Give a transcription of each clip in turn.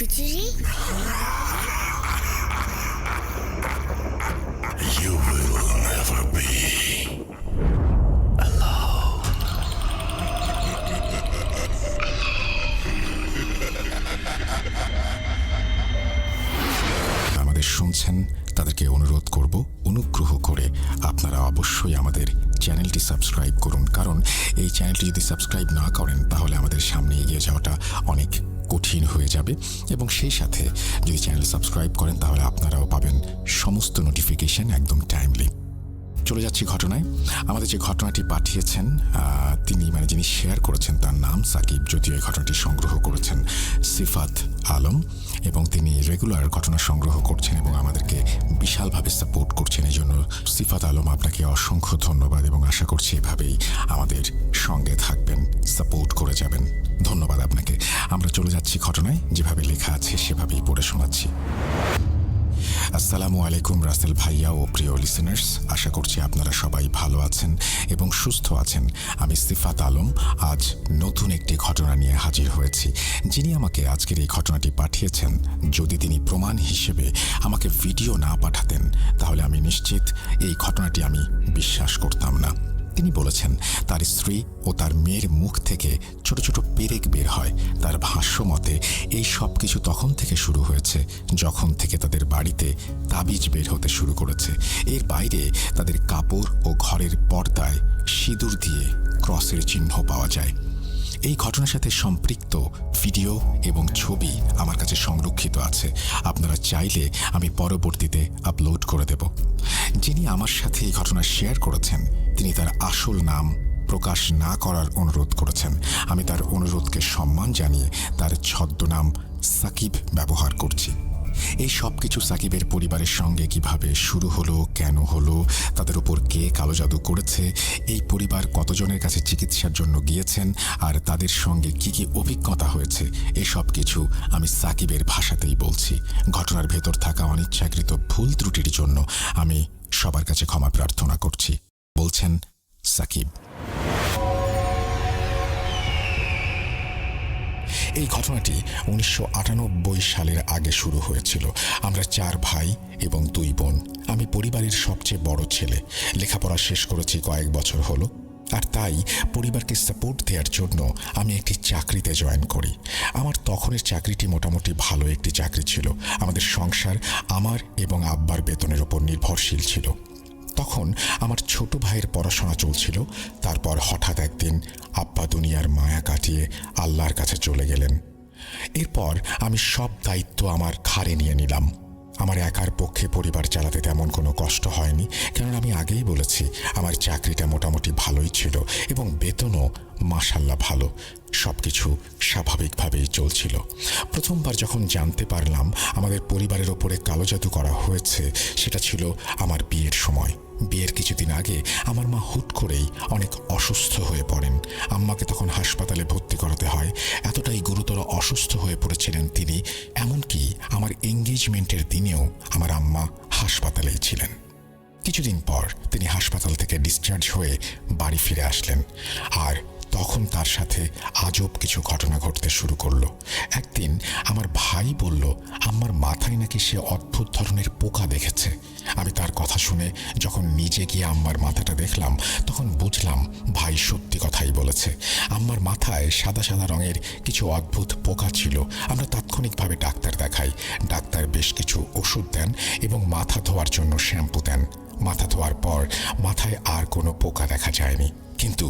লুকোচুরি? You will never be alone. আমাদের শুনছেন তাদেরকে অনুরোধ করব অনুগ্রহ করে আপনারা অবশ্যই আমাদের চ্যানেলটি সাবস্ক্রাইব করুন, কারণ এই চ্যানেলটি যদি সাবস্ক্রাইব না করেন তাহলে আমাদের সামনে এগিয়ে যাওয়াটা অনেক কঠিন হয়ে যাবে। এবং সেই সাথে যদি চ্যানেল সাবস্ক্রাইব করেন তাহলে আপনারাও পাবেন সমস্ত নোটিফিকেশন একদম টাইমলি। চলে যাচ্ছি ঘটনায়। আমাদের যে ঘটনাটি পাঠিয়েছেন তিনি যিনি শেয়ার করেছেন তার নাম সাকিব, যদিও এই ঘটনাটি সংগ্রহ করেছেন সিফাত আলম, এবং তিনি রেগুলার ঘটনা সংগ্রহ করছেন এবং আমাদেরকে বিশালভাবে সাপোর্ট করছেন। এই জন্য সিফাত আলম আপনাকে অসংখ্য ধন্যবাদ এবং আশা করছি এভাবেই আমাদের সঙ্গে থাকবেন, সাপোর্ট করে যাবেন। ধন্যবাদ আপনাকে। আমরা চলে যাচ্ছি ঘটনায়, যেভাবে লেখা আছে সেভাবেই পড়ে শোনাচ্ছি। আসসালামু আলাইকুম রাসেল ভাইয়া ও প্রিয় লিসেনার্স, আশা করছি আপনারা সবাই ভালো আছেন এবং সুস্থ আছেন। আমি সিফাত আলম আজ নতুন একটি ঘটনা নিয়ে হাজির হয়েছি। যিনি আমাকে আজকের এই ঘটনাটি পাঠিয়েছেন, যদি তিনি প্রমাণ হিসেবে আমাকে ভিডিও না পাঠাতেন তাহলে আমি নিশ্চিত এই ঘটনাটি আমি বিশ্বাস করতাম না। তিনি বলেছেন তার স্ত্রী ও তার মেয়ের মুখ থেকে ছোট ছোট পেরেক বের হয়। তার ভাষ্য মতে এই সব কিছু তখন থেকে শুরু হয়েছে যখন থেকে তাদের বাড়িতে তাবিজ বের হতে শুরু করেছে। এর বাইরে তাদের কাপড় ও ঘরের পর্দায় সিঁদুর দিয়ে ক্রসের চিহ্ন পাওয়া যায়। এই ঘটনার সাথে সম্পৃক্ত ভিডিও এবং ছবি আমার কাছে সংরক্ষিত আছে। আপনারা চাইলে আমি পরবর্তীতে আপলোড করে দেব। যিনি আমার সাথে এই ঘটনা শেয়ার করেছেন তিনি তার আসল নাম প্রকাশ না করার অনুরোধ করেছেন। আমি তার অনুরোধকে সম্মান জানিয়ে তার ছদ্মনাম সাকিব ব্যবহার করছি। এই সব কিছু সাকিবের পরিবারের সঙ্গে কিভাবে শুরু হলো, কেন হলো, তাদের উপর কে কালো জাদু করেছে, এই পরিবার কতজনের কাছে চিকিৎসার জন্য গিয়েছেন আর তাদের সঙ্গে কি কি অভিজ্ঞতা হয়েছে, এসব কিছু আমি সাকিবের ভাষাতেই বলছি। ঘটনার ভেতর থাকা অনিচ্ছাকৃত ভুল ত্রুটির জন্য আমি সবার কাছে ক্ষমা প্রার্থনা করছি। বলছেন সাকিব। এই ঘটনাটি 1998 সালের আগে শুরু হয়েছিল। আমরা 4 ভাই এবং 2 বোন। আমি পরিবারের সবচেয়ে বড় ছেলে। লেখাপড়া শেষ করেছি কয়েক বছর হলো, আর তাই পরিবারকে সাপোর্ট দেওয়ার জন্য আমি একটি চাকরিতে জয়েন করি। আমার তখনের চাকরিটি মোটামুটি ভালো একটি চাকরি ছিল। আমাদের সংসার আমার এবং আব্বার বেতনের ওপর নির্ভরশীল ছিল। তখন আমার ছোট ভাইয়ের পড়াশোনা চলছিল। তারপর হঠাৎ একদিন আব্বা দুনিয়ার মায়া কাটিয়ে আল্লাহর কাছে চলে গেলেন। এরপর আমি সব দায়িত্ব আমার ঘাড়ে নিয়ে নিলাম। আমার একার পক্ষে পরিবার চালাতে তেমন কোনো কষ্ট হয়নি, কারণ আমি আগেই বলেছি আমার চাকরিটা মোটামুটি ভালোই ছিল এবং বেতনও মাশাল্লাহ ভালো। সব কিছু স্বাভাবিকভাবেই চলছিল। প্রথমবার যখন জানতে পারলাম আমাদের পরিবারের ওপরে কালো জাদু করা হয়েছে, সেটা ছিল আমার বিয়ের সময়। বিয়ের কিছুদিন আগে আমার মা হুট করেই অনেক অসুস্থ হয়ে পড়েন। আম্মাকে তখন হাসপাতালে ভর্তি করাতে হয়। এতটাই গুরুতর অসুস্থ হয়ে পড়েছিলেন তিনি, এমনকি আমার এঙ্গেজমেন্টের দিনেও আমার আম্মা হাসপাতালেই ছিলেন। কিছুদিন পর তিনি হাসপাতাল থেকে ডিসচার্জ হয়ে বাড়ি ফিরে আসলেন, আর তখন তার সাথে আজব কিছু ঘটনা ঘটতে শুরু করলো। একদিন আমার ভাই বলল আম্মার মাথায় নাকি সে অদ্ভুত ধরনের পোকা দেখেছে। আমি তার কথা শুনে যখন নিজে গিয়ে আম্মার মাথাটা দেখলাম তখন বুঝলাম ভাই সত্যি কথাই বলেছে। আম্মার মাথায় সাদা সাদা রঙের কিছু অদ্ভুত পোকা ছিল। আমরা তাৎক্ষণিকভাবে ডাক্তার দেখাই। ডাক্তার বেশ কিছু ওষুধ দেন এবং মাথা ধোয়ার জন্য শ্যাম্পু দেন। মাথা ধোয়ার পর মাথায় আর কোনো পোকা দেখা যায়নি, কিন্তু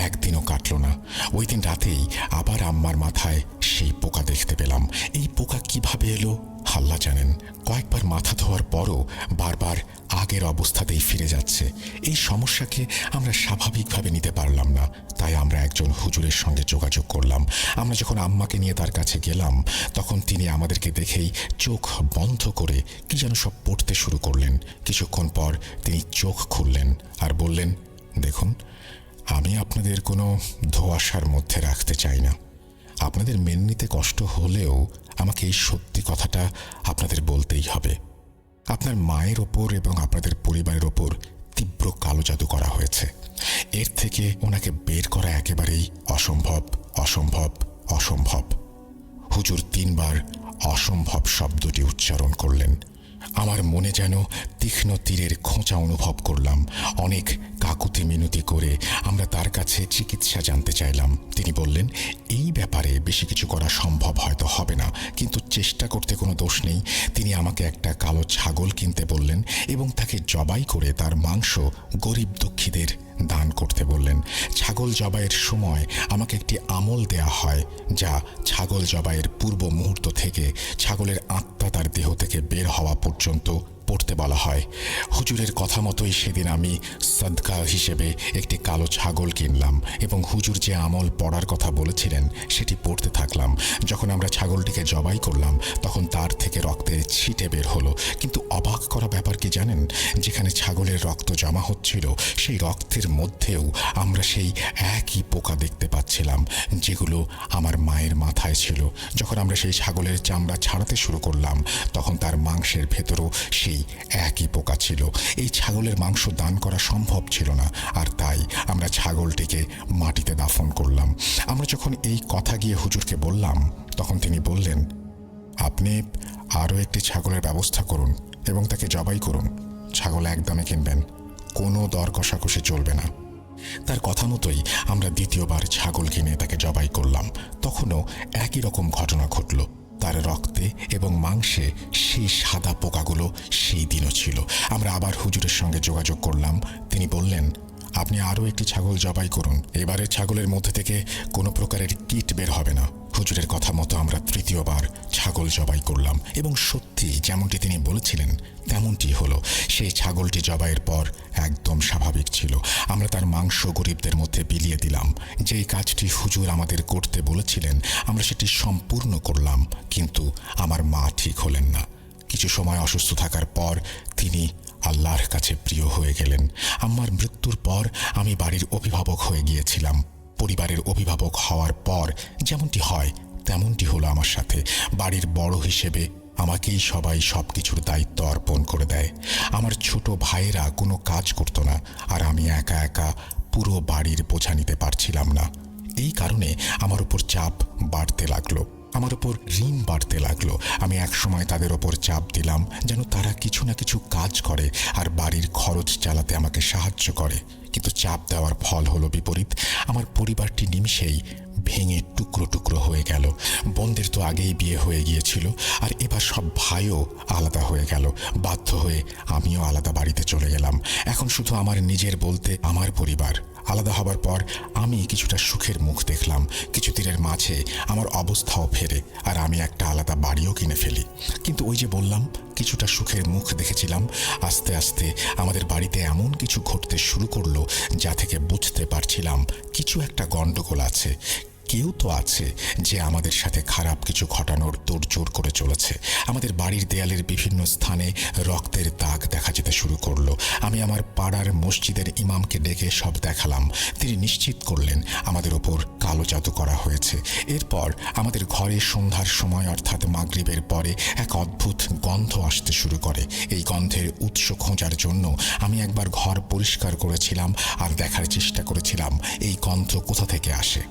একদিনও কাটল না। ওই দিন রাতেই আবার আম্মার মাথায় সেই পোকা দেখতে পেলাম। এই পোকা কিভাবে এলো আল্লাহ জানেন। কয়েকবার মাথা ধোয়ার পরও বারবার আগের অবস্থাতেই ফিরে যাচ্ছে। এই সমস্যাকে আমরা স্বাভাবিকভাবে নিতে পারলাম না, তাই আমরা একজন হুজুরের সঙ্গে যোগাযোগ করলাম। আমরা যখন আম্মাকে নিয়ে তার কাছে গেলাম তখন তিনি আমাদেরকে দেখেই চোখ বন্ধ করে কি যেন সব পড়তে শুরু করলেন। কিছুক্ষণ পর তিনি চোখ খুললেন আর বললেন, দেখুন, আমি আপনাদের কোনো ধোঁয়াশার মধ্যে রাখতে চাই না। আপনাদের মেনে নিতে কষ্ট হলেও আমাকে এই সত্যি কথাটা আপনাদের বলতেই হবে। আপনার মায়ের ওপর এবং আপনাদের পরিবারের ওপর তীব্র কালো জাদু করা হয়েছে। এর থেকে ওনাকে বের করা একেবারেই অসম্ভব, অসম্ভব, অসম্ভব। হুজুর 3 বার অসম্ভব শব্দটি উচ্চারণ করলেন। আমার মনে যেন তীক্ষ্ণ তীরের খোঁচা অনুভব করলাম। অনেক কাকুতি মিনতি করে আমরা তার কাছে চিকিৎসা জানতে চাইলাম। তিনি বললেন, এই ব্যাপারে বেশি কিছু করা সম্ভব হয়তো হবে না, কিন্তু চেষ্টা করতে কোনো দোষ নেই। তিনি আমাকে একটা কালো ছাগল কিনতে বললেন এবং তাকে জবাই করে তার মাংস গরিব দুঃখীদের দান করতে বললেন। ছাগল জবাইয়ের সময় আমাকে একটি আমল দেয়া হয়, যা ছাগল জবাইয়ের পূর্ব মুহূর্ত থেকে ছাগলের আত্মা তার দেহ থেকে বের হওয়া পর্যন্ত পড়তে বলা হয়। হুজুরের কথা মতোই সেদিন আমি সদকা হিসেবে একটি কালো ছাগল কিনলাম এবং হুজুর যে আমল পড়ার কথা বলেছিলেন সেটি পড়তে থাকলাম। যখন আমরা ছাগলটিকে জবাই করলাম তখন তার থেকে রক্তের ছিটে বের হলো, কিন্তু অবাক করা ব্যাপার কি জানেন? যেখানে ছাগলের রক্ত জমা হচ্ছিল সেই রক্তের মধ্যেও আমরা সেই একই পোকা দেখতে পাচ্ছিলাম যেগুলো আমার মায়ের মাথায় ছিল। যখন আমরা সেই ছাগলের চামড়া ছাড়াতে শুরু করলাম তখন তার মাংসের ভেতরও সেই একই পোকা ছিল। এই ছাগলের মাংস দান করা সম্ভব ছিল না, আর তাই আমরা ছাগলটিকে মাটিতে দাফন করলাম। আমরা যখন এই কথা গিয়ে হুজুরকে বললাম তখন তিনি বললেন, আপনি আরও একটি ছাগলের ব্যবস্থা করুন এবং তাকে জবাই করুন। ছাগল একদমে কিনবেন, কোনো দর কষাকষি চলবে না। তার কথা মতোই আমরা দ্বিতীয়বার ছাগল কিনে তাকে জবাই করলাম। তখনও একই রকম ঘটনা ঘটল। তার রক্তে এবং মাংসে সেই সাদা পোকাগুলো সেই দিনও ছিল। আমরা আবার হুজুরের সঙ্গে যোগাযোগ করলাম। তিনি বললেন, আপনি আরও একটি ছাগল জবাই করুন। এবারে ছাগলের মধ্যে থেকে কোনো প্রকারের কীট বের হবে না। হুজুরের কথা মতো আমরা তৃতীয়বার ছাগল জবাই করলাম এবং সত্যি যেমনটি তিনি বলেছিলেন তেমনটি হলো। সেই ছাগলটি জবাইয়ের পর একদম স্বাভাবিক ছিল। আমরা তার মাংস গরিবদের মধ্যে বিলিয়ে দিলাম। যেই কাজটি হুজুর আমাদের করতে বলেছিলেন আমরা সেটি সম্পূর্ণ করলাম, কিন্তু আমার মা ঠিক হলেন না। কিছু সময় অসুস্থ থাকার পর তিনি আল্লাহর কাছে প্রিয় হয়ে গেলেন। আমার মৃত্যুর পর আমি বাড়ির অভিভাবক হয়ে গিয়েছিলাম। পরিবারের অভিভাবক হওয়ার পর যেমনটি হয় তেমনটি হলো আমার সাথে। বাড়ির বড় হিসেবে আমাকেই সবাই সব কিছুর দায়িত্ব অর্পণ করে দেয়। আমার ছোট ভাইয়েরা কোনো কাজ করতো না, আর আমি একা একা পুরো বাড়ির বোঝা নিতে পারছিলাম না। এই কারণে আমার উপর চাপ বাড়তে লাগলো, আমার উপর ঋণ বাড়তে লাগলো। আমি একসময় তাদের ওপর চাপ দিলাম যেন তারা কিছু না কিছু কাজ করে আর বাড়ির খরচ চালাতে আমাকে সাহায্য করে, কিন্তু চাপ দেওয়ার ফল হলো বিপরীত। আমার পরিবারটি নিমিষেই ভেঙে টুকরো টুকরো হয়ে গেল। বোনদের তো আগেই বিয়ে হয়ে গিয়েছিল, আর এবার সব ভাইও আলাদা হয়ে গেল। বাধ্য হয়ে আমিও আলাদা বাড়িতে চলে গেলাম। এখন শুধু আমার নিজের বলতে আমার পরিবার। আলাদা হবার পর আমি কিছুটা সুখের মুখ দেখলাম। কিছুদিনের মাঝে আমার অবস্থাও ফেরে আর আমি একটা আলাদা বাড়িও কিনে ফেলি। কিন্তু ওই যে বললাম কিছুটা সুখের মুখ দেখেছিলাম, আস্তে আস্তে আমাদের বাড়িতে এমন কিছু ঘটতে শুরু করলো যা থেকে বুঝতে পারছিলাম কিছু একটা গন্ডগোল আছে। কেউ তো আছে যে আমাদের সাথে খারাপ কিছু ঘটানোর তোড়জোড় করে চলেছে। আমাদের বাড়ির দেয়ালের বিভিন্ন স্থানে রক্তের দাগ দেখা যেতে শুরু করলো। আমি আমার পাড়ার মসজিদের ইমামকে ডেকে সব দেখালাম। তিনি নিশ্চিত করলেন আমাদের ওপর কালো জাদু করা হয়েছে। এরপর আমাদের ঘরে সন্ধ্যার সময় অর্থাৎ মাগরিবের পরে এক অদ্ভুত গন্ধ আসতে শুরু করে। এই গন্ধের উৎস খোঁজার জন্য আমি একবার ঘর পরিষ্কার করেছিলাম আর দেখার চেষ্টা করেছিলাম এই গন্ধ কোথা থেকে আসে।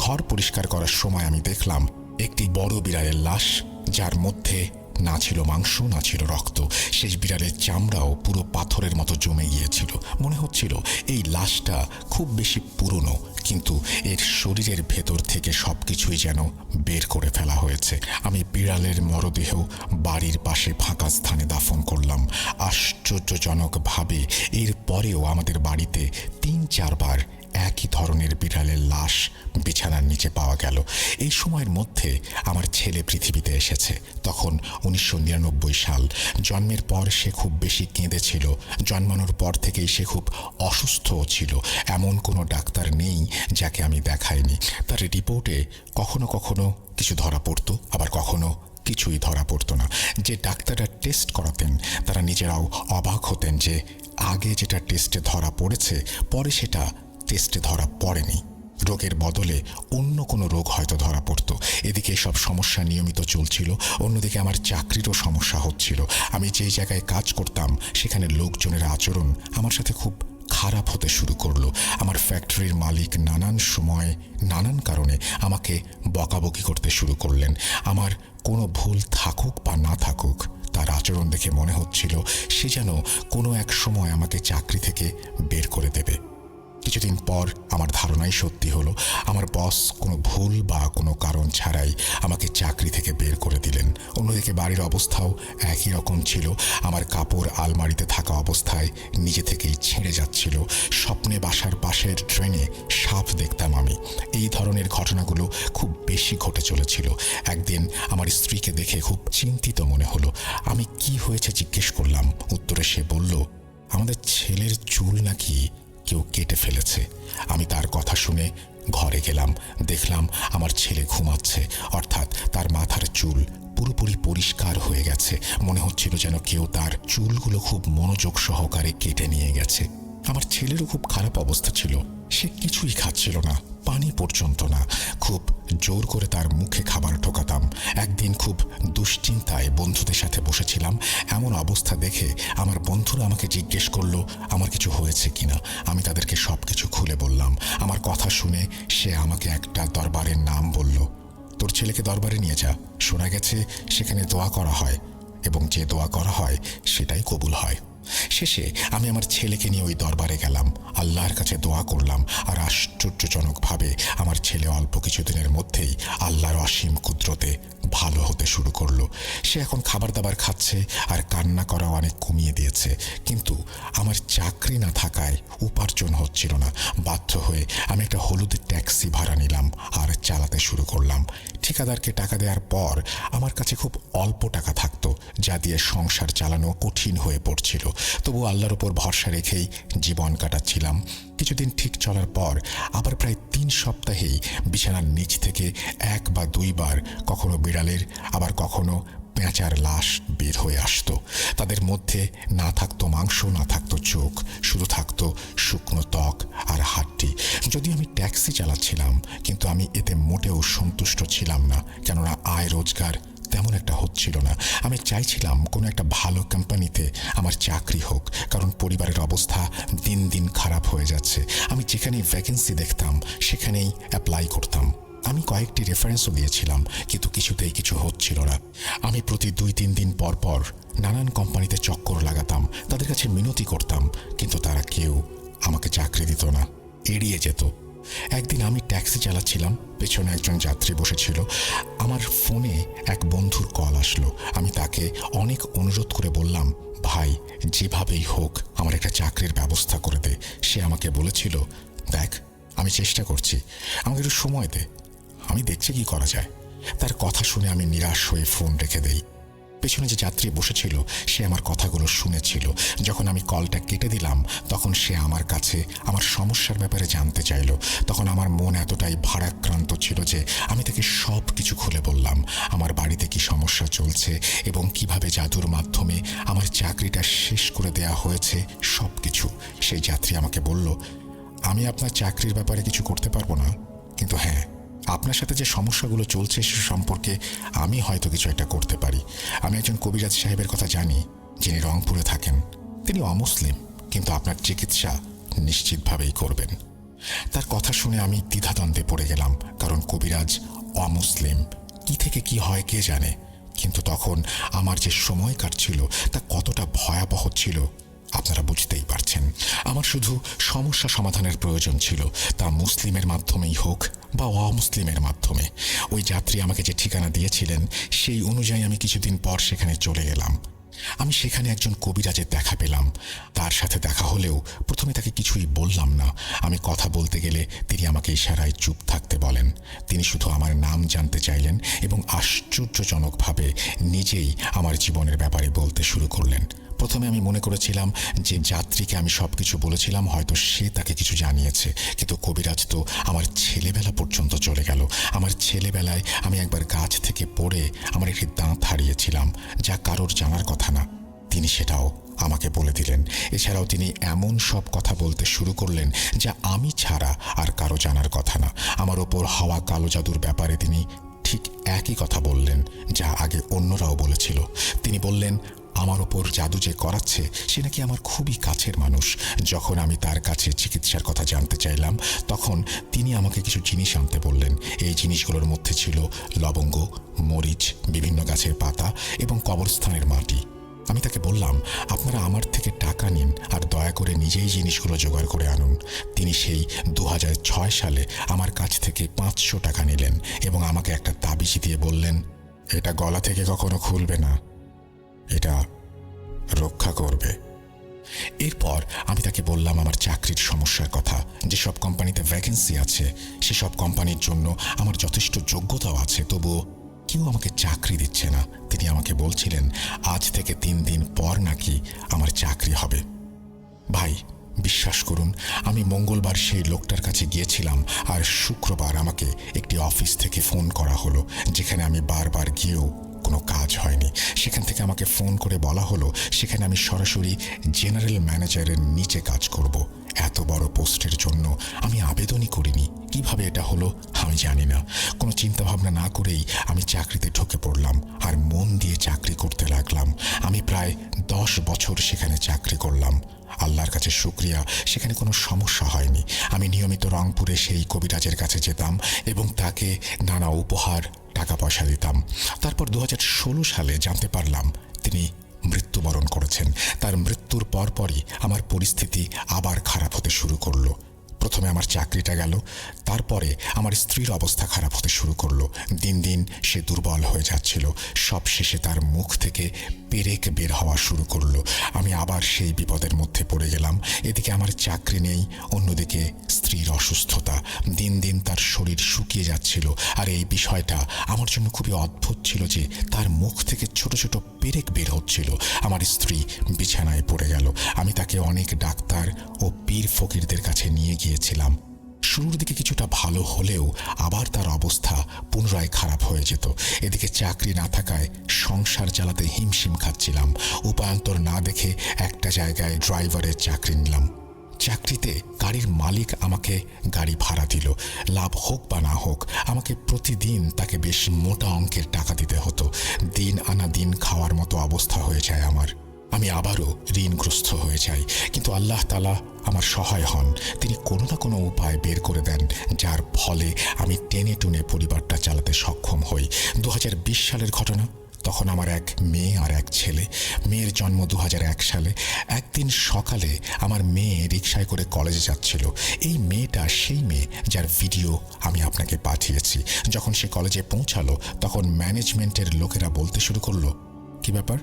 ঘর পরিষ্কার করার সময় আমি দেখলাম একটি বড় বিড়ালের লাশ, যার মধ্যে না ছিল মাংস না ছিল রক্ত। সেই বিড়ালের চামড়াও পুরো পাথরের মতো জমে গিয়েছিল। মনে হচ্ছিল এই লাশটা খুব বেশি পুরনো, কিন্তু এর শরীরের ভেতর থেকে সবকিছুই যেন বের করে ফেলা হয়েছে। আমি বিড়ালের মরদেহ বাড়ির পাশে ফাঁকা স্থানে দাফন করলাম। আশ্চর্যজনকভাবে এর পরেও আমাদের বাড়িতে ৩-৪ বার একই ধরনের বিড়ালের লাশ বিছানার নিচে পাওয়া গেল। এই সময়ের মধ্যে আমার ছেলে পৃথিবীতে এসেছে। তখন 1999 সাল। জন্মের পর সে খুব বেশি কেঁদেছিল। জন্মানোর পর থেকেই সে খুব অসুস্থও ছিল। এমন কোনো ডাক্তার নেই যাকে আমি দেখাইনি। তার রিপোর্টে কখনো কখনো কিছু ধরা পড়তো, আবার কখনো কিছুই ধরা পড়তো না। যে ডাক্তাররা টেস্ট করাতেন তারা নিজেরাও অবাক হতেন যে আগে যেটা টেস্টে ধরা পড়েছে পরে সেটা টেস্টে ধরা পড়েনি। রোগের বদলে অন্য কোনো রোগ হয়তো ধরা পড়তো। এদিকে সব সমস্যা নিয়মিত চলছিল, অন্যদিকে আমার চাকরিরও সমস্যা হচ্ছিল। আমি যেই জায়গায় কাজ করতাম সেখানে লোকজনের আচরণ আমার সাথে খুব খারাপ হতে শুরু করলো। আমার ফ্যাক্টরির মালিক নানান সময় নানান কারণে আমাকে বকাবকি করতে শুরু করলেন। আমার কোনো ভুল থাকুক বা না থাকুক, তার আচরণ দেখে মনে হচ্ছিল সে যেন কোনো এক সময় আমাকে চাকরি থেকে বের করে দেবে। কিছুদিন পর আমার ধারণাই সত্যি হলো। আমার বস কোনো ভুল বা কোনো কারণ ছাড়াই আমাকে চাকরি থেকে বের করে দিলেন। অন্যদিকে বাড়ির অবস্থাও একই রকম ছিল। আমার কাপড় আলমারিতে থাকা অবস্থায় নিজে থেকেই ছেড়ে যাচ্ছিল। স্বপ্নে বাসার পাশের ট্রেনে সাপ দেখতাম আমি। এই ধরনের ঘটনাগুলো খুব বেশি ঘটে চলেছিল। একদিন আমার স্ত্রীকে দেখে খুব চিন্তিত মনে হলো। আমি কি হয়েছে জিজ্ঞেস করলাম। উত্তরে সে বলল, আমাদের ছেলের চুল নাকি কেউ কেটে ফেলেছে। আমি তার কথা শুনে ঘরে গেলাম। দেখলাম আমার ছেলে ঘুমাচ্ছে, অর্থাৎ তার মাথার চুল পুরোপুরি পরিষ্কার হয়ে গেছে। মনে হচ্ছিল যেন কেউ তার চুলগুলো খুব মনোযোগ সহকারে কেটে নিয়ে গেছে। আমার ছেলেরও খুব খারাপ অবস্থা ছিল। সে কিছুই খাচ্ছিল না, পানি পর্যন্ত না। খুব জোর করে তার মুখে খাবার ঢোকাতাম। একদিন খুব দুশ্চিন্তায় বন্ধুদের সাথে বসেছিলাম। এমন অবস্থা দেখে আমার বন্ধুরা আমাকে জিজ্ঞেস করলো আমার কিছু হয়েছে কিনা। আমি তাদেরকে সব কিছু খুলে বললাম। আমার কথা শুনে সে আমাকে একটা দরবারের নাম বলল। তোর ছেলেকে দরবারে নিয়ে যা, শোনা গেছে সেখানে দোয়া করা হয় এবং যে দোয়া করা হয় সেটাই কবুল হয়। শেষে আমি আমার ছেলেকে নিয়ে ওই দরবারে গেলাম, আল্লাহর কাছে দোয়া করলাম। আর আশ্চর্যজনকভাবে আমার ছেলে অল্প কিছুদিনের মধ্যেই আল্লাহর অসীম কুদরতে ভালো হতে শুরু করলো। সে এখন খাবার দাবার খাচ্ছে আর কান্না করাও অনেক কমিয়ে দিয়েছে। কিন্তু আমার চাকরি না থাকায় উপার্জন হচ্ছিল না। বাধ্য হয়ে আমি একটা হলুদ ট্যাক্সি ভাড়া নিলাম আর চালাতে শুরু করলাম। ঠিকাদারকে টাকা দেওয়ার পর আমার কাছে খুব অল্প টাকা থাকতো, যা দিয়ে সংসার চালানো কঠিন হয়ে পড়ছিল। তবু আল্লাহর উপর ভরসা রেখেই জীবন কাটাচ্ছিলাম। কিছুদিন ঠিক চলার পর আবার প্রায় 3 সপ্তাহেই বিছানার নিচ থেকে 1 বা 2 বার কখনো বিড়ালের আবার কখনো পেঁচার লাশ বের হয়ে আসতো। তাদের মধ্যে না থাকতো মাংস, না থাকতো চোখ, শুধু থাকতো শুকনো ত্বক আর হাড্ডি। যদিও আমি ট্যাক্সি চালাচ্ছিলাম, কিন্তু আমি এতে মোটেও সন্তুষ্ট ছিলাম না, কেননা আয় রোজগার তেমন একটা হচ্ছিল না। আমি চাইছিলাম কোনো একটা ভালো কোম্পানিতে আমার চাকরি হোক, কারণ পরিবারের অবস্থা দিন দিন খারাপ হয়ে যাচ্ছে। আমি যেখানেই ভ্যাকেন্সি দেখতাম সেখানেই অ্যাপ্লাই করতাম। আমি কয়েকটি রেফারেন্সও দিয়েছিলাম, কিন্তু কিছুতেই কিছু হচ্ছিল না। আমি প্রতি 2-3 দিন পর পর নানান কোম্পানিতে চক্কর লাগাতাম, তাদের কাছে মিনতি করতাম, কিন্তু তারা কেউ আমাকে চাকরি দিত না, এড়িয়ে যেত। একদিন আমি ট্যাক্সি চালাচ্ছিলাম, পেছনে একজন যাত্রী বসেছিল। আমার ফোনে এক বন্ধুর কল আসলো। আমি তাকে অনেক অনুরোধ করে বললাম, ভাই যেভাবেই হোক আমার একটা চাকরির ব্যবস্থা করে দে। সে আমাকে বলেছিল, দেখ আমি চেষ্টা করছি, আমাকে একটু সময় দে, আমি দেখছি কি করা যায়। তার কথা শুনে আমি নিরাশ হয়ে ফোন রেখে দেই। পেছনে যে যাত্রী বসেছিল সে আমার কথাগুলো শুনেছিল। যখন আমি কলটা কেটে দিলাম তখন সে আমার কাছে আমার সমস্যার ব্যাপারে জানতে চাইল। তখন আমার মন এতটাই ভারাক্রান্ত ছিল যে আমি তাকে সব কিছু খুলে বললাম, আমার বাড়িতে কি সমস্যা চলছে এবং কিভাবে জাদুর মাধ্যমে আমার চাকরিটা শেষ করে দেয়া হয়েছে, সব কিছু। সেই যাত্রী আমাকে বলল, আমি আপনার চাকরির ব্যাপারে কিছু করতে পারবো না, কিন্তু হ্যাঁ আপনার সাথে যে সমস্যাগুলো চলছে সে সম্পর্কে আমি হয়তো কিছু একটা করতে পারি। আমি একজন কবিরাজ সাহেবের কথা জানি, যিনি রংপুরে থাকেন। তিনি অমুসলিম, কিন্তু আপনার চিকিৎসা নিশ্চিতভাবেই করবেন। তার কথা শুনে আমি দ্বিধাদ্বন্দ্বে পড়ে গেলাম, কারণ কবিরাজ অমুসলিম, কি থেকে কি হয় কে জানে। কিন্তু তখন আমার যে সময় কাটছিল তা কতটা ভয়াবহ ছিল আপনারা বুঝতেই পারছেন। আমার শুধু সমস্যা সমাধানের প্রয়োজন ছিল, তা মুসলিমের মাধ্যমেই হোক বা অমুসলিমের মাধ্যমে। ওই যাত্রী আমাকে যে ঠিকানা দিয়েছিলেন সেই অনুযায়ী আমি কিছুদিন পর সেখানে চলে গেলাম। আমি সেখানে একজন কবিরাজের দেখা পেলাম। তার সাথে দেখা হলেও প্রথমে তাকে কিছুই বললাম না। আমি কথা বলতে গেলে তিনি আমাকে ইশারায় চুপ থাকতে বলেন। তিনি শুধু আমার নাম জানতে চাইলেন এবং আশ্চর্যজনকভাবে নিজেই আমার জীবনের ব্যাপারে বলতে শুরু করলেন। প্রথমে আমি মনে করেছিলাম যে যাত্রীকে আমি সব কিছু বলেছিলাম হয়তো সে তাকে কিছু জানিয়েছে, কিন্তু কবিরাজ তো আমার ছেলেবেলা পর্যন্ত চলে গেল। আমার ছেলেবেলায় আমি একবার গাছ থেকে পড়ে আমার একটি দাঁত হারিয়েছিলাম, যা কারোর জানার কথা না। তিনি সেটাও আমাকে বলে দিলেন। এছাড়াও তিনি এমন সব কথা বলতে শুরু করলেন যা আমি ছাড়া আর কারো জানার কথা না। আমার ওপর হওয়া কালো জাদুর ব্যাপারে তিনি ঠিক একই কথা বললেন যা আগে অন্যরাও বলেছিল। তিনি বললেন, আমার ওপর জাদু যে করাচ্ছে সে নাকি আমার খুবই কাছের মানুষ। যখন আমি তার কাছে চিকিৎসার কথা জানতে চাইলাম তখন তিনি আমাকে কিছু জিনিস আনতে বললেন। এই জিনিসগুলোর মধ্যে ছিল লবঙ্গ, মরিচ, বিভিন্ন গাছের পাতা এবং কবরস্থানের মাটি। আমি তাকে বললাম, আপনারা আমার থেকে টাকা নিন আর দয়া করে নিজেই জিনিসগুলো জোগাড় করে আনুন। তিনি সেই 2006 সালে আমার কাছ থেকে 500 টাকা নিলেন এবং আমাকে একটা তাবিজ দিয়ে বললেন, এটা গলা থেকে কখনো খুলবে না, এটা রক্ষা করবে। এরপর আমি তাকে বললাম আমার চাকরির সমস্যার কথা। যেসব কোম্পানিতে ভ্যাকেন্সি আছে সেসব কোম্পানির জন্য আমার যথেষ্ট যোগ্যতাও আছে, তবুও কেউ আমাকে চাকরি দিচ্ছে না। তিনি আমাকে বলছিলেন আজ থেকে 3 দিন পর নাকি আমার চাকরি হবে। ভাই, বিশ্বাস করুন, আমি মঙ্গলবার সেই লোকটার কাছে গিয়েছিলাম আর শুক্রবার আমাকে একটি অফিস থেকে ফোন করা হলো, যেখানে আমি বারবার গিয়েও কোনো কাজ হয়নি। সেখান থেকে আমাকে ফোন করে বলা হলো সেখানে আমি সরাসরি জেনারেল ম্যানেজারের নিচে কাজ করব। এত বড় পোস্টের জন্য আমি আবেদনই করিনি। কিভাবে এটা হলো আমি জানি না। কোনো চিন্তাভাবনা না করেই আমি চাকরিতে ঢুকে পড়লাম আর মন দিয়ে চাকরি করতে লাগলাম। আমি প্রায় 10 বছর সেখানে চাকরি করলাম। আল্লাহর কাছে শুকরিয়া, সেখানে কোনো সমস্যা হয়নি। আমি নিয়মিত রংপুরে সেই কবিরাজের কাছে যেতাম এবং তাকে নানা উপহার, টাকা পয়সা দিতাম। তারপর 2016 সালে জানতে পারলাম তিনি মৃত্যুবরণ করেছেন। তার মৃত্যুর পরপরই আমার পরিস্থিতি আবার খারাপ হতে শুরু করলো। প্রথমে আমার চাকরিটা গেল, তারপরে আমার স্ত্রীর অবস্থা খারাপ হতে শুরু করলো। দিন দিন সে দুর্বল হয়ে যাচ্ছিল। সব শেষে তার মুখ থেকে পেরেক বের হওয়া শুরু করলো। আমি আবার সেই বিপদের মধ্যে পড়ে গেলাম। এদিকে আমার চাকরি নেই, অন্যদিকে স্ত্রীর অসুস্থতা। দিন দিন তার শরীর শুকিয়ে যাচ্ছিল। আর এই বিষয়টা আমার জন্য খুবই অদ্ভুত ছিল যে তার মুখ থেকে ছোট ছোট পেরেক বের হচ্ছিল। আমার স্ত্রী বিছানায় পড়ে গেল। আমি তাকে অনেক ডাক্তার ও পীর ফকিরদের কাছে নিয়ে গিয়েছিলাম। শুরুর দিকে কিছুটা ভালো হলেও আবার তার অবস্থা পুনরায় খারাপ হয়ে যেত। এদিকে চাকরি না থাকায় সংসার চালাতে হিমশিম খাচ্ছিলাম। উপায়ান্তর না দেখে একটা জায়গায় ড্রাইভারের চাকরি নিলাম। চাকরিতে গাড়ির মালিক আমাকে গাড়ি ভাড়া দিল। লাভ হোক বা না হোক আমাকে প্রতিদিন তাকে বেশ মোটা অঙ্কের টাকা দিতে হতো। দিন আনা দিন খাওয়ার মতো অবস্থা হয়ে যায় আমার। আমি আবারও ঋণগ্রস্ত হয়ে যাই, কিন্তু আল্লাহ তাআলা আমার সহায় হন। তিনি কোনো না কোনো উপায় বের করে দেন, যার ফলে আমি টেনে টুনে পরিবারটা চালাতে সক্ষম হই। 2020 সালের ঘটনা। তখন আমার এক মেয়ে আর এক ছেলে। মেয়ের জন্ম 2001 সালে। একদিন সকালে আমার মেয়ে রিকশায় করে কলেজে যাচ্ছিল। এই মেয়েটা সেই মেয়ে যার ভিডিও আমি আপনাকে পাঠিয়েছি। যখন সে কলেজে পৌঁছালো তখন ম্যানেজমেন্টের লোকেরা বলতে শুরু করলো, কি ব্যাপার,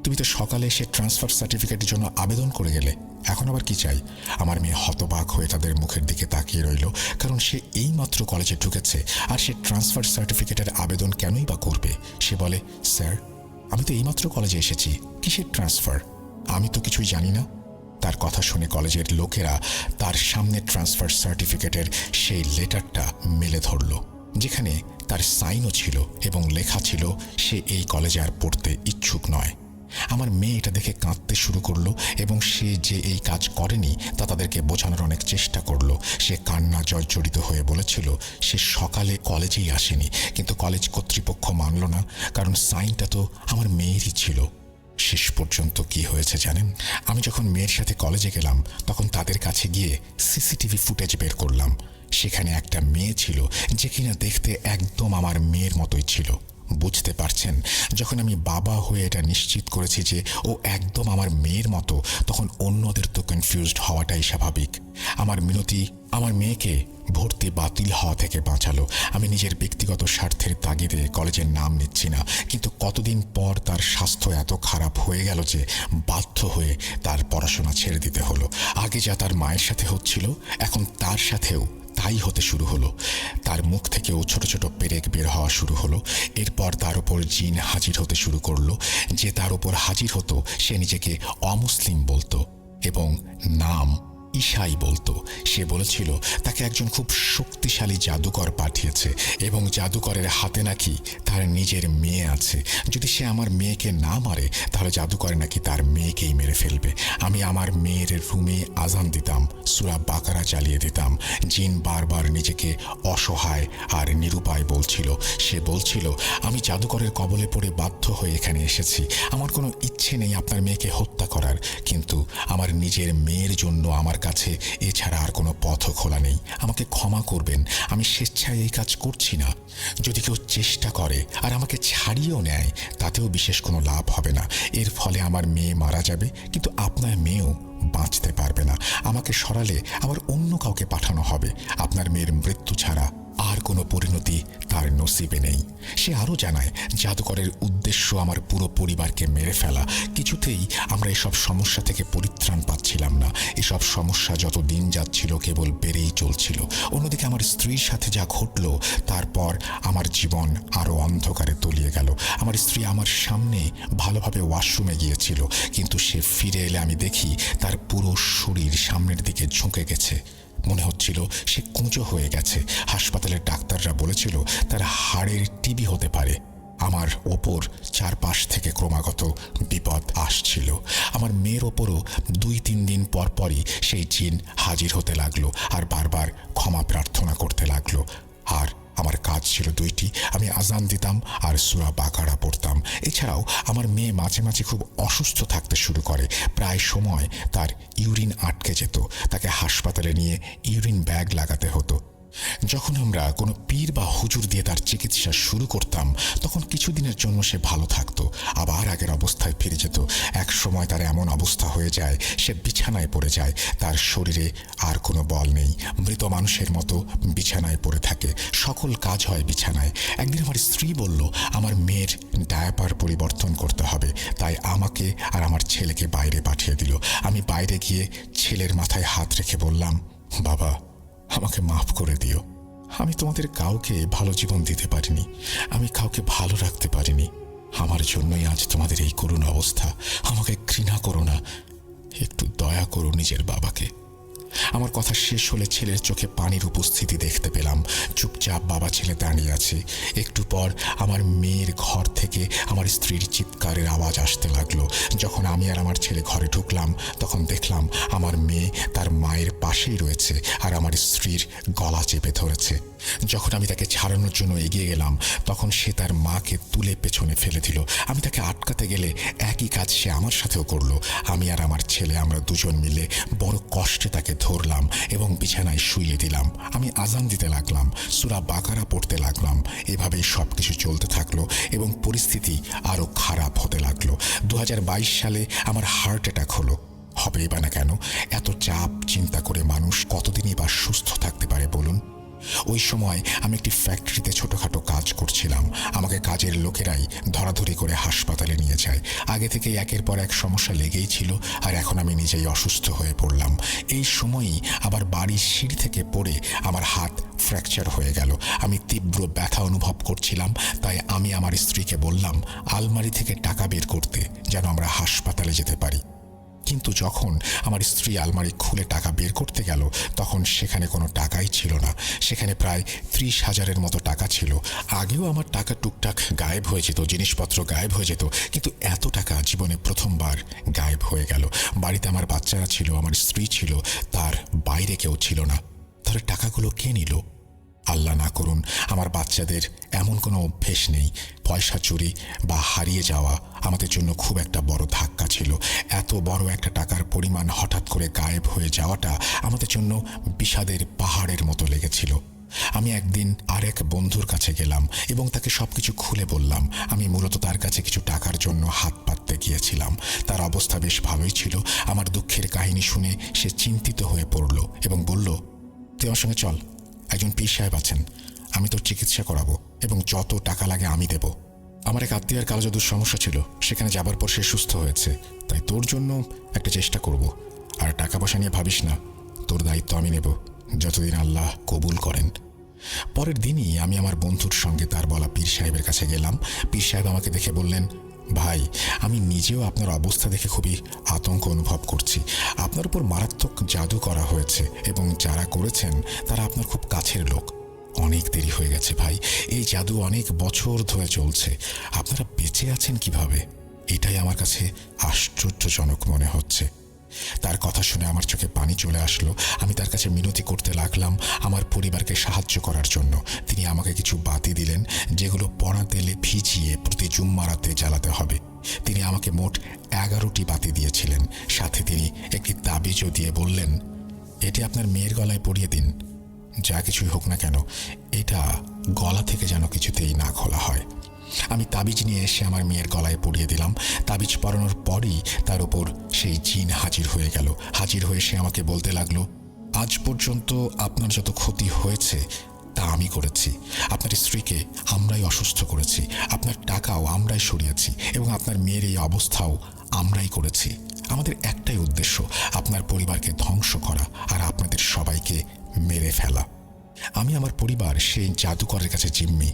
তুমি তো সকালে এসে ট্রান্সফার সার্টিফিকেটের জন্য আবেদন করে গেলে, এখন আবার কি চাই? আমার মেয়ে হতবাক হয়ে তাদের মুখের দিকে তাকিয়ে রইল, কারণ সে এইমাত্র কলেজে ঢুকেছে আর সে ট্রান্সফার সার্টিফিকেটের আবেদন কেনই বা করবে? সে বলে, স্যার, আমি তো এইমাত্র কলেজে এসেছি, কিসের ট্রান্সফার? আমি তো কিছুই জানি না। তার কথা শুনে কলেজের লোকেরা তার সামনে ট্রান্সফার সার্টিফিকেটের সেই লেটারটা মেলে ধরল, যেখানে তার সাইনও ছিল এবং লেখা ছিল সে এই কলেজে আর পড়তে ইচ্ছুক নয়। আমার মেয়ে এটা দেখে কাঁদতে শুরু করলো এবং সে যে এই কাজ করেনি তা তাদেরকে বোঝানোর অনেক চেষ্টা করলো। সে কান্না জর্জরিত হয়ে বলেছিল সে সকালে কলেজেই আসেনি, কিন্তু কলেজ কর্তৃপক্ষ মানল না, কারণ সাইনটা তো আমার মেয়েরই ছিল। শেষ পর্যন্ত কি হয়েছে জানেন? আমি যখন মেয়ের সাথে কলেজে গেলাম তখন তাদের কাছে গিয়ে সিসিটিভি ফুটেজ বের করলাম। সেখানে একটা মেয়ে ছিল যে কিনা দেখতে একদম আমার মেয়ের মতোই ছিল। বুঝতে পারছেন, যখন আমি বাবা হয়ে এটা নিশ্চিত করেছি যে ও একদম আমার মেয়ের মতো, তখন অন্যদের তো কনফিউজড হওয়াটাই স্বাভাবিক। আমার মিনতি আমার মেয়েকে ভর্তি বাতিল হওয়া থেকে বাঁচালো। আমি নিজের ব্যক্তিগত স্বার্থের তাগিদে কলেজের নাম নিচ্ছি না, কিন্তু কতদিন পর তার স্বাস্থ্য এত খারাপ হয়ে গেল যে বাধ্য হয়ে তার পড়াশোনা ছেড়ে দিতে হলো। আগে যা তার মায়ের সাথে হচ্ছিল এখন তার সাথেও তাই হতে শুরু হলো। তার মুখ থেকেও ছোট ছোট পেরেক বের হওয়া শুরু হলো। এরপর তার উপর জিন হাজির হতে শুরু করলো। যে তার উপর হাজির হতো সে নিজেকে অমুসলিম বলতো এবং নাম ঈশাই বলতো। সে বলেছিল তাকে একজন খুব শক্তিশালী জাদুকর পাঠিয়েছে এবং জাদুকরের হাতে নাকি তার নিজের মেয়ে আছে। যদি সে আমার মেয়েকে না মারে তাহলে জাদুকর নাকি তার মেয়েকেই মেরে ফেলবে। আমি আমার মেয়ের রুমে আজান দিতাম, সূরা বাকারা চালিয়ে দিতাম। জিন বারবার নিজেকে অসহায় আর নিরুপায় বলছিল। সে বলছিল, আমি জাদুকরের কবলে পড়ে বাধ্য হয়ে এখানে এসেছি। আমার কোনো ইচ্ছে নেই আপনার মেয়েকে হত্যা করার, কিন্তু আমার নিজের মেয়ের জন্য আমার কাছে এছাড়া আর কোনো পথও খোলা নেই। আমাকে ক্ষমা করবেন, আমি স্বেচ্ছায় এই কাজ করছি না। যদি কেউ চেষ্টা করে আর আমাকে ছাড়িয়েও নেয় তাতেও বিশেষ কোনো লাভ হবে না। এর ফলে আমার মেয়ে মারা যাবে, কিন্তু আপনার মেয়েও বাঁচতে পারবে না। আমাকে সরালে আবার অন্য কাউকে পাঠানো হবে। আপনার মেয়ের মৃত্যু ছাড়া আর কোনো পরিণতি তার নসিবে নেই। সে আরও জানায়, জাদুকরের উদ্দেশ্য আমার পুরো পরিবারকে মেরে ফেলা। কিছুতেই আমরা এসব সমস্যা থেকে পরিত্রাণ পাচ্ছিলাম না। এসব সমস্যা যত দিন যাচ্ছিল কেবল বেড়েই চলছিল। অন্যদিকে আমার স্ত্রীর সাথে যা ঘটল, তারপর আমার জীবন আরও অন্ধকারে তলিয়ে গেল। আমার স্ত্রী আমার সামনে ভালোভাবে ওয়াশরুমে গিয়েছিল, কিন্তু সে ফিরে এলে আমি দেখি তার পুরো শরীর সামনের দিকে ঝুঁকে গেছে। মনে হচ্ছিল সে কুঁজো হয়ে গেছে। হাসপাতালের ডাক্তাররা বলেছিল তার হাড়ের টিবি হতে পারে। আমার ওপর চারপাশ থেকে ক্রমাগত বিপদ আসছিল। আমার মেয়ের ওপরও 2-3 দিন পর পরই সেই জিন হাজির হতে লাগলো আর বারবার ক্ষমা প্রার্থনা করতে লাগলো। আর আমার কাজ ছিল 2টি, আমি আজান দিতাম আর সূরা বাকারা পড়তাম। এছাড়াও আমার মেয়ে মাঝে মাঝে খুব অসুস্থ থাকতে শুরু করে। প্রায় সময় তার ইউরিন আটকে যেত, তাকে হাসপাতালে নিয়ে ইউরিন ব্যাগ লাগাতে হতো। যখন আমরা কোনো পীর বা হুজুর দিয়ে তার চিকিৎসা শুরু করতাম তখন কিছুদিনের জন্য সে ভালো থাকতো, আবার আগের অবস্থায় ফিরে যেত। এক সময় তার এমন অবস্থা হয়ে যায় সে বিছানায় পড়ে যায়, তার শরীরে আর কোনো বল নেই, মৃত মানুষের মতো বিছানায় পড়ে থাকে। সকল কাজ হয় বিছানায়। একদিন আমার স্ত্রী বলল আমার মেয়ের ডায়াপার পরিবর্তন করতে হবে, তাই আমাকে আর আমার ছেলেকে বাইরে পাঠিয়ে দিল। আমি বাইরে গিয়ে ছেলের মাথায় হাত রেখে বললাম, বাবা, আমাকে মাফ করে দিও। আমি তোমাদের কাউকে ভালো জীবন দিতে পারিনি, আমি কাউকে ভালো রাখতে পারিনি। আমার জন্যই আজ তোমাদের এই করুণ অবস্থা। আমাকে ঘৃণা করো না, একটু দয়া করো নিজের বাবাকে। আমার কথা শেষ হলে ছেলের চোখে পানির উপস্থিতি দেখতে পেলাম। চুপচাপ বাবা ছেলে দাঁড়িয়ে আছে। একটু পর আমার মেয়ের ঘর থেকে আমার স্ত্রীর চিৎকারের আওয়াজ আসতে লাগলো। যখন আমি আর আমার ছেলে ঘরে ঢুকলাম তখন দেখলাম আমার মেয়ে তার মায়ের পাশেই রয়েছে আর আমার স্ত্রীর গলা চেপে ধরেছে। যখন আমি তাকে ছাড়ানোর জন্য এগিয়ে গেলাম তখন সে তার মাকে তুলে পেছনে ফেলে দিল। আমি তাকে আটকাতে গেলে একই কাজ সে আমার সাথেও করলো। আমি আর আমার ছেলে আমরা দুজন মিলে বড় কষ্টে তাকে ধরলাম এবং বিছানায় শুইয়ে দিলাম। আমি আজান দিতে লাগলাম, সূরা বাকারা পড়তে লাগলাম। এভাবেই সব কিছু চলতে থাকলো এবং পরিস্থিতি আরও খারাপ হতে লাগলো। 2022 সালে আমার হার্ট অ্যাটাক হলো। হবেই বা না কেন? এত চাপ চিন্তা করে মানুষ কতদিনই বা সুস্থ থাকতে পারে বলুন? ওই সময় আমি একটি ফ্যাক্টরিতে ছোটোখাটো কাজ করছিলাম। আমাকে কাজের লোকেরাই ধরাধরি করে হাসপাতালে নিয়ে যায়। আগে থেকেই একের পর এক সমস্যা লেগেই ছিল আর এখন আমি নিজেই অসুস্থ হয়ে পড়লাম। এই সময়ই আবার বাড়ির সিঁড়ি থেকে পড়ে আমার হাত ফ্র্যাকচার হয়ে গেল। আমি তীব্র ব্যথা অনুভব করছিলাম, তাই আমি আমার স্ত্রীকে বললাম আলমারি থেকে টাকা বের করতে, যেন আমরা হাসপাতালে যেতে পারি। কিন্তু যখন আমার স্ত্রী আলমারি খুলে টাকা বের করতে গেল তখন সেখানে কোনো টাকাই ছিল না। সেখানে প্রায় 30,000-এর মতো টাকা ছিল। আগেও আমার টাকা টুকটাক গায়েব হয়ে যেত, জিনিসপত্র গায়েব হয়ে যেত, কিন্তু এত টাকা জীবনে প্রথমবার গায়েব হয়ে গেল। বাড়িতে আমার বাচ্চারা ছিল, আমার স্ত্রী ছিল, তার বাইরে কেউ ছিল না। তাহলে টাকাগুলো কে নিল? আল্লাহ না করুন আমার বাচ্চাদের এমন কোনো অভ্যেস নেই। পয়সা চুরি বা হারিয়ে যাওয়া আমাদের জন্য খুব একটা বড় ধাক্কা ছিল। এত বড় একটা টাকার পরিমাণ হঠাৎ করে গায়েব হয়ে যাওয়াটা আমাদের জন্য বিষাদের পাহাড়ের মতো লেগেছিল। আমি একদিন আরেক বন্ধুর কাছে গেলাম এবং তাকে সবকিছু খুলে বললাম। আমি মূলত তার কাছে কিছু টাকার জন্য হাত পাততে গিয়েছিলাম। তার অবস্থা বেশ ভালোই ছিল। আমার দুঃখের কাহিনী শুনে সে চিন্তিত হয়ে পড়ল এবং বলল, তুই আমার সঙ্গে চল, একজন পীর সাহেব আছেন, আমি তোর চিকিৎসা করাবো এবং যত টাকা লাগে আমি দেব। আমার এক আত্মীয়ের কালো জাদুর সমস্যা ছিল, সেখানে যাবার পর সে সুস্থ হয়েছে, তাই তোর জন্য একটা চেষ্টা করব। আর টাকা পয়সা নিয়ে ভাবিস না, তোর দায়িত্ব আমি নেব যতদিন আল্লাহ কবুল করেন। পরের দিনই আমি আমার বন্ধুর সঙ্গে তার বলা পীর সাহেবের কাছে গেলাম। পীর সাহেব আমাকে দেখে বললেন, ভাই, আমি নিজেও আপনার অবস্থা দেখে খুবই আতঙ্ক অনুভব করছি। আপনার উপর মারাত্মক জাদু করা হয়েছে এবং যারা করেছেন তারা আপনার খুব কাছের লোক। অনেক দেরি হয়ে গেছে ভাই, এই জাদু অনেক বছর ধরে চলছে। আপনারা বেঁচে আছেন কিভাবে? এটাই আমার কাছে আশ্চর্যজনক মনে হচ্ছে। তার কথা শুনে আমার চোখে পানি চলে আসলো। আমি তার কাছে মিনতি করতে লাগলাম আমার পরিবারকে সাহায্য করার জন্য। তিনি আমাকে কিছু বাতি দিলেন, যেগুলো পড়া তেলে ভিজিয়ে প্রতি জুম্মারাতে জ্বালাতে হবে। তিনি আমাকে মোট 11টি বাতি দিয়েছিলেন। সাথে তিনি একটি তাবিজও দিয়ে বললেন, এটি আপনার মেয়ের গলায় পরিয়ে দিন। যা কিছুই হোক না কেন, এটা গলা থেকে যেন কিছুতেই না খোলা হয়। আমি তাবিজ নিয়ে এসে আমার মেয়ের গলায় পরিয়ে দিলাম। তাবিজ পরানোর পরই তার ওপর সেই জিন হাজির হয়ে গেল। হাজির হয়ে সে আমাকে বলতে লাগলো, আজ পর্যন্ত আপনার যত ক্ষতি হয়েছে তা আমি করেছি। আপনার স্ত্রীকে আমরাই অসুস্থ করেছি, আপনার টাকাও আমরাই সরিয়েছি এবং আপনার মেয়ের এই অবস্থাও আমরাই করেছি। আমাদের একটাই উদ্দেশ্য, আপনার পরিবারকে ধ্বংস করা আর আপনাদের সবাইকে মেরে ফেলা। আমি আমার পরিবার সেই জাদুকরের কাছে জিম্মি।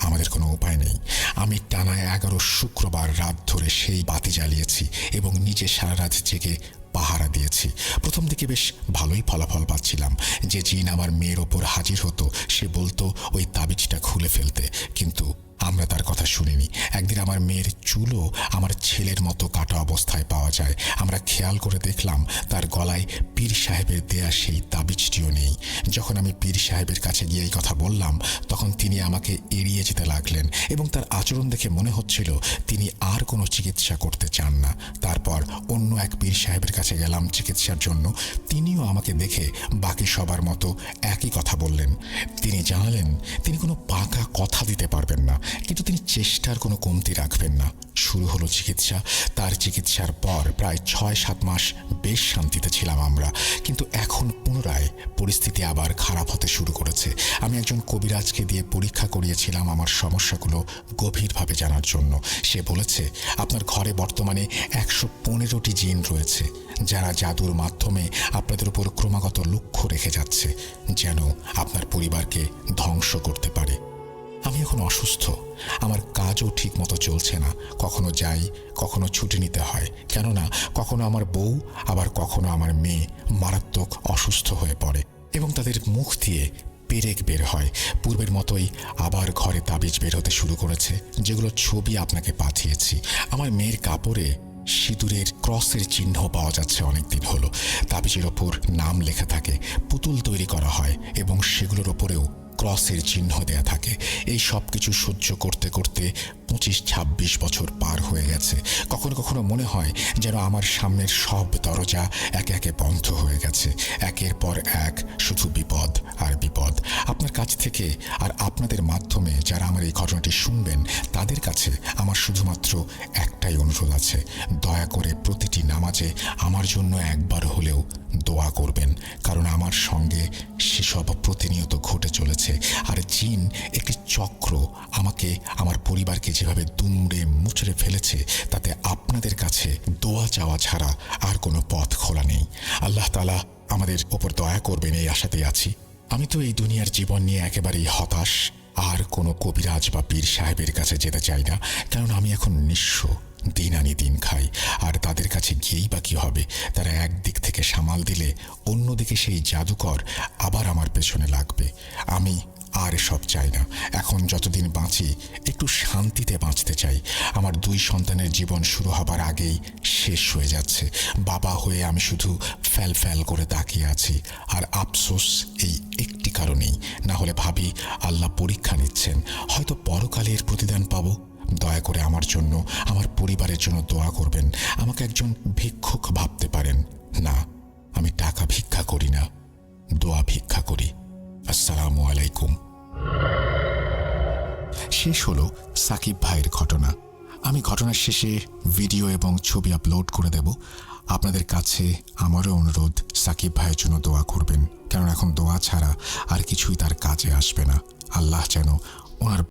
আমাদের কোনো উপায় নেই। আমি টানা 11 শুক্রবার রাত ধরে সেই বাতি জ্বালিয়েছি এবং নিজে সারা রাত জেগে পাহারা দিয়েছি। প্রথম দিকে বেশ ভালোই ফলাফল পাচ্ছিলাম। যে জিন আমার মেয়ের ওপর হাজির হতো সে বলতো ওই তাবিজটা খুলে ফেলতে, কিন্তু আমরা তার কথা শুনিনি। একদিন আমার মেয়ের চুলও আমার ছেলের মতো কাটা অবস্থায় পাওয়া যায়। আমরা খেয়াল করে দেখলাম তার গলায় পীর সাহেবের দেয়া সেই তাবিজটিও নেই। যখন আমি পীর সাহেবের কাছে গিয়ে এই কথা বললাম, তখন তিনি আমাকে এড়িয়ে যেতে লাগলেন এবং তার আচরণ দেখে মনে হচ্ছিল তিনি আর কোনো চিকিৎসা করতে চান না। তারপর অন্য এক পীর সাহেবের কাছে গেলাম চিকিৎসার জন্য। তিনিও আমাকে দেখে বাকি সবার মতো একই কথা বললেন। তিনি জানালেন তিনি কোনো পাকা কথা দিতে পারবেন না, কিন্তু তিনি চেষ্টার কোনো কমতি রাখবেন না। শুরু হলো চিকিৎসা। তার চিকিৎসার পর প্রায় 6-7 মাস বেশ শান্তিতে ছিলাম আমরা, কিন্তু এখন পুনরায় পরিস্থিতি আবার খারাপ হতে শুরু করেছে। আমি একজন কবিরাজকে দিয়ে পরীক্ষা করিয়েছিলাম আমার সমস্যাগুলো গভীরভাবে জানার জন্য। সে বলেছে আপনার ঘরে বর্তমানে 115টি জিন রয়েছে, যারা জাদুর মাধ্যমে আপনাদের উপর ক্রমাগত লক্ষ্য রেখে যাচ্ছে, যেন আপনার পরিবারকে ধ্বংস করতে পারে। আমি এখন অসুস্থ, আমার কাজও ঠিক মতো চলছে না। কখনো যাই, কখনো ছুটি নিতে হয়, কেননা কখনো আমার বউ আবার কখনো আমার মেয়ে মারাত্মক অসুস্থ হয়ে পড়ে এবং তাদের মুখ দিয়ে পেরেক বের হয়। পূর্বের মতোই আবার ঘরে তাবিজ বের হতে শুরু করেছে, যেগুলো ছবি আপনাকে পাঠিয়েছি। আমার মেয়ের কাপড়ে সিঁদুরের ক্রসের চিহ্ন পাওয়া যাচ্ছে অনেকদিন হলো। তাবিজের ওপর নাম লেখা থাকে, পুতুল তৈরি করা হয় এবং সেগুলোর ওপরেও ক্রসের চিহ্ন দেয়া থাকে। এই সব কিছু সহ্য করতে করতে 25-26 বছর পার হয়ে গেছে। কখনো কখনো মনে হয় যেন আমার সামনের সব দরজা একে একে বন্ধ হয়ে গেছে। একের পর এক শুধু বিপদ আর বিপদ। আপনার কাছ থেকে আর আপনাদের মাধ্যমে যারা আমার এই ঘটনাটি শুনবেন, তাদের কাছে আমার শুধুমাত্র একটাই অনুরোধ আছে, দয়া করে প্রতিটি নামাজে আমার জন্য একবার হলেও দোয়া করবেন, কারণ আমার সঙ্গে সেসব প্রতিনিয়ত ঘটে চলেছে। আর জিন একটি চক্র আমাকে, আমার পরিবারকে যেভাবে দুমড়ে মুচড়ে ফেলেছে, তাতে আপনাদের কাছে দোয়া চাওয়া ছাড়া আর কোনো পথ খোলা নেই। আল্লাহ তাআলা আমাদের ওপর দয়া করবেন এই আশাতেই আছি। আমি তো এই দুনিয়ার জীবন নিয়ে একেবারেই হতাশ। আর কোনো কবিরাজ বা পীর সাহেবের কাছে যেতে চাই না, কারণ আমি এখন নিঃস্ব, দিন আনি দিন খাই। আর তাদের কাছে গিয়েই বা কী হবে? তারা একদিক থেকে সামাল দিলে অন্যদিকে সেই জাদুকর আবার আমার পেছনে লাগবে। আমি আর সব চাই না। এখন যতদিন বাঁচি একটু শান্তিতে বাঁচতে চাই। আমার 2 সন্তানের জীবন শুরু হবার আগেই শেষ হয়ে যাচ্ছে। বাবা হয়ে আমি শুধু ফ্যাল ফ্যাল করে তাকিয়ে আছি। আর আফসোস এই একটি কারণেই, না হলে ভাবি আল্লাহ পরীক্ষা নিচ্ছেন, হয়তো পরকালে এর প্রতিদান পাবো। দয়া করে আমার জন্য, আমার পরিবারের জন্য দোয়া করবেন। আমাকে একজন ভিক্ষুক ভাবতে পারেন না, আমি টাকা ভিক্ষা করি না, দোয়া ভিক্ষা করি। আসসালামু আলাইকুম। শেষ হলো সাকিব ভাইয়ের ঘটনা। আমি ঘটনার শেষে ভিডিও এবং ছবি আপলোড করে দেব। আপনাদের কাছে আমারও অনুরোধ, সাকিব ভাইয়ের জন্য দোয়া করবেন, কারণ এখন দোয়া ছাড়া আর কিছুই তার কাজে আসবে না। আল্লাহ যেন ওনার